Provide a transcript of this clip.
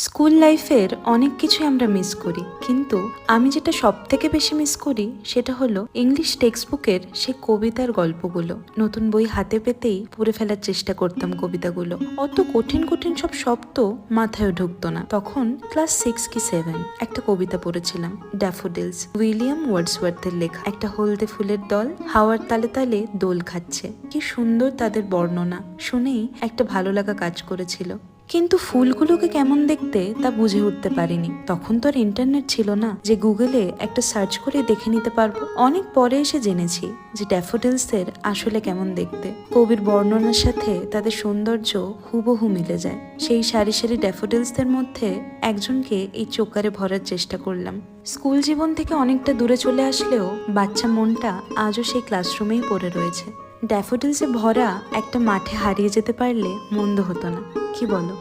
School লাইফের অনেক কিছুই আমরা মিস করি, কিন্তু আমি যেটা সব থেকে বেশি মিস করি সেটা হলো ইংলিশ টেক্সট বুকের সেই কবিতার গল্পগুলো। নতুন বই হাতে পেতেই পড়ে ফেলার চেষ্টা করতাম কবিতাগুলো। অত কঠিন কঠিন সব শব্দ মাথায় ঢুকতো না। তখন ক্লাস 6 কি 7 একটা কবিতা পড়েছিলাম, ড্যাফোডিলস, উইলিয়াম ওয়ার্ডসওয়ার্থের লেখা। একটা হলদে ফুলের দল হাওয়ার তালে তালে দোল খাচ্ছে। কি সুন্দর তাদের বর্ণনা, শুনেই একটা ভালো লাগা কাজ করেছিল। কিন্তু ফুলগুলোকে কেমন দেখতে তা বুঝে উঠতে পারিনি। তখন তো আর ইন্টারনেট ছিল না যে গুগলে একটা সার্চ করে দেখে নিতে পারবো। অনেক পরে এসে জেনেছি যে ড্যাফোডিলসের আসলে কেমন দেখতে। কবির বর্ণনার সাথে তাদের সৌন্দর্য হুবহু মিলে যায়। সেই সারি সারি ড্যাফোডিলসদের মধ্যে একজনকে এই চোকারে ভরার চেষ্টা করলাম। স্কুল জীবন থেকে অনেকটা দূরে চলে আসলেও বাচ্চা মনটা আজও সেই ক্লাসরুমেই পড়ে রয়েছে। ড্যাফোডিলসে ভরা একটা মাঠে হারিয়ে যেতে পারলে মন্দ হতো না, কি বলো?